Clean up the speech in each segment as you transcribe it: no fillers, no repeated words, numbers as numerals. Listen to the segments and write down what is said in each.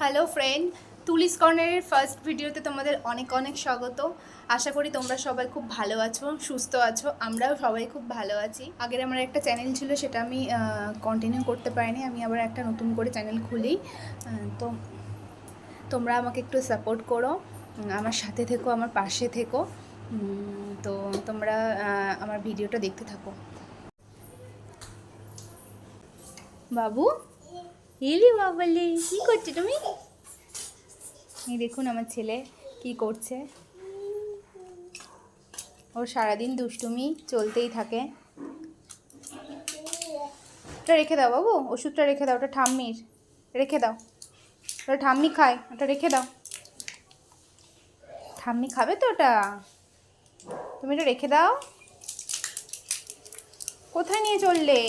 Hello friend, তুলিস কর্নারের first ভিডিওতে তোমাদের অনেক অনেক স্বাগত। আশা করি তোমরা সবাই খুব ভালো আছো, সুস্থ আছো। আমরাও সবাই খুব ভালো আছি। আগের আমার একটা চ্যানেল ছিল, সেটা আমি কন্টিনিউ করতে পারিনি। আমি আবার একটা নতুন করে চ্যানেল খুলি। তো তোমরা আমাকে একটু সাপোর্ট করো, আমার সাথে থেকো, আমার পাশে থেকো। তো তোমরা আমার ভিডিওটা দেখতে থাকো। বাবু, এলি বাবলি, কী করছো তুমি? এই দেখুন আমার ছেলে কি করছে। ওর সারাদিন দুষ্টুমি চলতেই থাকে। ওটা রেখে দাও বাবু, ওষুধটা রেখে দাও, ওটা ঠাম্মির, রেখে দাও। ওটা ঠাম্মি খায়, ওটা রেখে দাও। ঠাম্মি খাবে তো ওটা, তুমি এটা রেখে দাও। কোথায় নিয়ে চললে?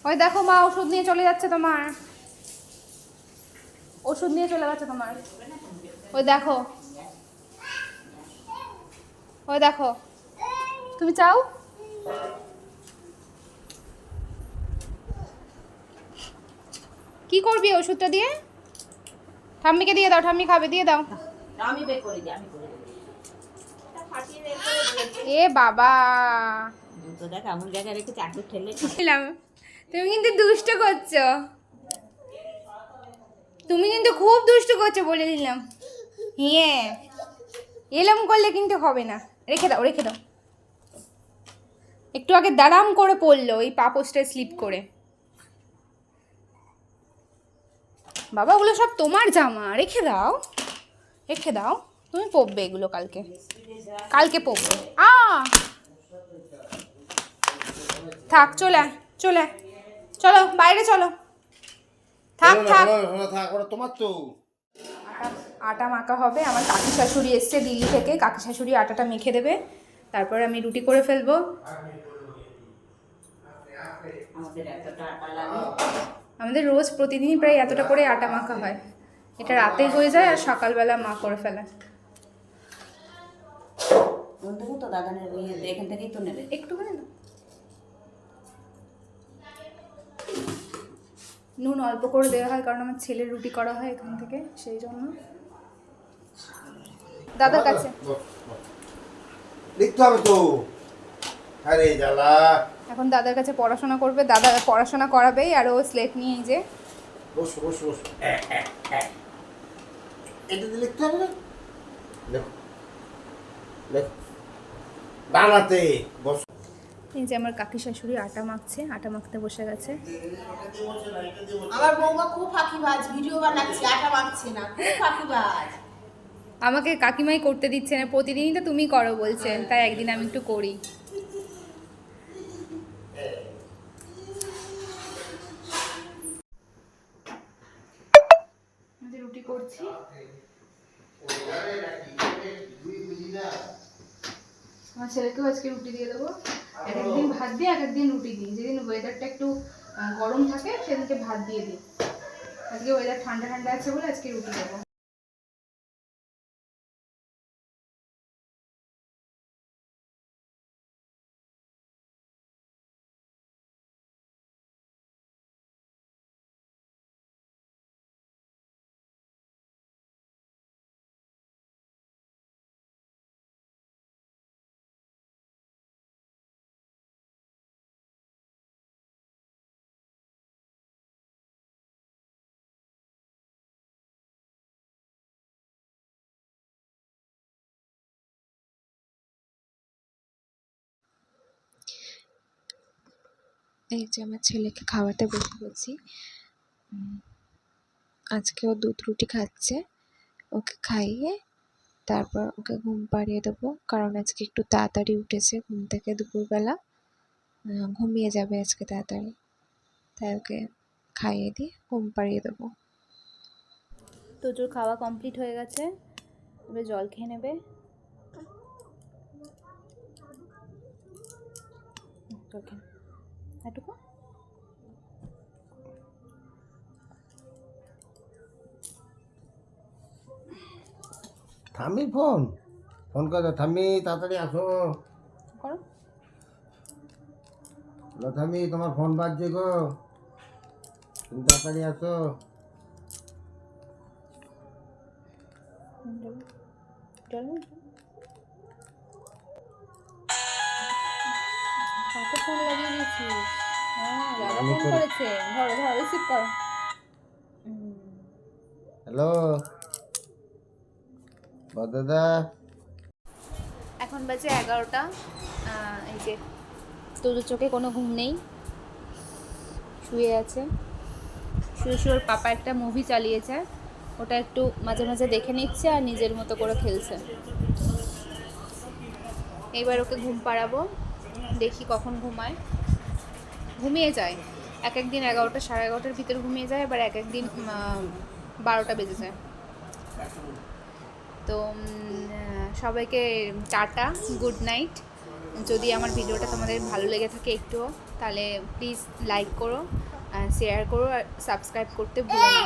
ওই দেখো মা ওষুধ নিয়ে চলে যাচ্ছে তোমার, ওষুধ নিয়ে চলে গেছে তোমার। ওই দেখো, ওই দেখো, তুমি চাও? কি করবি ওষুধটা দিয়ে? ঠাম্মিকে দিয়ে দাও, ঠাম্মি খাবে, দিয়ে দাও। আমি বের করে দিই, আমি করে দিই। এ বাবা, জুতো দেখ এমন জায়গায় রেখে চাকু ঠেলে তুমি কিন্তু দুষ্ট করছো, তুমি কিন্তু খুব দুষ্ট করছো বলে দিলাম। হ্যাঁ, এরম করলে কিন্তু হবে না। রেখে দাও, রেখে দাও। একটু আগে দাঁড়াম করে পড়লো এই পাপোসটা স্লিপ করে। বাবা, ওগুলো সব তোমার জামা, রেখে দাও, রেখে দাও। তুমি পরবে এগুলো কালকে, কালকে পরবে। থাক, চলে চলে, চলো বাইরে চলো। থাক থাক, তোমার তো আটা মাখা হবে। আমার কাকি শাশুড়ি এসছে দিল্লি থেকে, কাকি শাশুড়ি আটাটা মেখে দেবে, তারপর আমি রুটি করে ফেলবো। আমাদের এতটা আটা লাগে। আমাদের রোজ প্রতিদিনই প্রায় এতটা করে আটা মাখা হয়। এটা রাতে হয়ে যায় আর সকালবেলা মা করে ফেলে। বন্ধু তো দাদানের এখান থেকেই তো নেবে। একটুখানি না, নুন অল্প করে দেওয়া হয়, কারণ আমার ছেলের রুটি করা হয় এখান থেকে, সেই জন্য। দাদার কাছে লিখতে হবে তো। আরে জ্বালা, এখন দাদার কাছে পড়াশোনা করবে, দাদা পড়াশোনা করাবেই, আর ও স্লেট নিয়ে এই যে। বসো বসো বসো। এটা দিয়ে লিখতে হবে না? লেখো লেখো, বানাতে বসো। এই যে আমার কাকি শাশুড়ি আটা মাখছে, আটা মাখতে বসে গেছে। আমার বৌমা খুব ফাঁকিবাজ, ভিডিও বানাচ্ছে, আটা মাখছে না, খুব ফাঁকিবাজ। আমাকে কাকিমাই করতে দিচ্ছে না, প্রতিদিনই তো তুমি করো বলছেন, তাই একদিন আমি একটু করি। রুটি করছি। আমার ছেলেকেও আজকে রুটি দিয়ে দেবো। এক একদিন ভাত দিই, এক একদিন রুটি দিই। যেদিন ওয়েদারটা একটু গরম থাকে সেদিনকে ভাত দিয়ে দিই। আজকে ওয়েদার ঠান্ডা ঠান্ডা আছে বলে আজকে রুটি দেবো। এই যে আমার ছেলেকে খাওয়াতে বসে গেছি। আজকে ও দুধ রুটি খাচ্ছে। ওকে খাইয়ে তারপর ওকে ঘুম পাড়িয়ে দেবো, কারণ আজকে একটু তাড়াতাড়ি উঠেছে ঘুম থেকে দুপুরবেলা। ঘুমিয়ে যাবে আজকে তাড়াতাড়ি, তাই ওকে খাইয়ে দিয়ে ঘুম পাড়িয়ে দেবো। তোজোর খাওয়া কমপ্লিট হয়ে গেছে, এবার জল খেয়ে নেবে। জল খেয়ে এটুকু। থামি ফোন ফোন করে, থামি তাড়াতাড়ি আসো। করো। থামি তোমার ফোন বাজছে গো, তুমি তাড়াতাড়ি আসো। কাকে ফোন লাগিয়ে দিয়েছিস? হ্যাঁ, দাদা আমি ফোন করি। করেছে। ধরো ধরো, রিসিভ করো। হ্যালো দাদা। এখন বাজে 11টা। এই যে তোদের চোখে কোনো ঘুম নেই, শুয়ে আছে। শুয়ে শুয়ে ওর পাপা একটা মুভি চালিয়েছে, ওটা একটু মাঝে মাঝে দেখে নিচ্ছে আর নিজের মতো করে খেলছে। এবার ওকে ঘুম পাড়াবো, দেখি কখন ঘুমায়। ঘুমিয়ে যায় এক একদিন 11টা 11:30 ভিতর ঘুমিয়ে যায়, আবার এক একদিন 12টা বেজে যায়। তো সবাইকে টাটা, গুড নাইট। যদি আমার ভিডিওটা তোমাদের ভালো লেগে থাকে একটুও, তাহলে প্লিজ লাইক করো, শেয়ার করো আর সাবস্ক্রাইব করতে ভুলো না।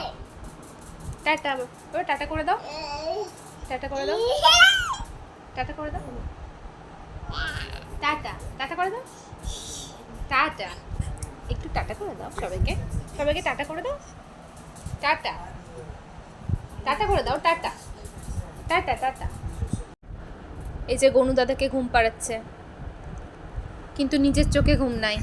টাটা, এবার টাটা করে দাও, টাটা করে দাও, টাটা করে দাও, টাটা, টাটা করে দাও, টাটা, একটু টাটা করে দাও সবাইকে, সবাইকে টাটা করে দাও, টাটা, টাটা করে দাও, টাটা, টাটা, টাটা। এই যে গনু দাদাকে ঘুম পাড়াচ্ছে, কিন্তু নিজের চোখে ঘুম নাই।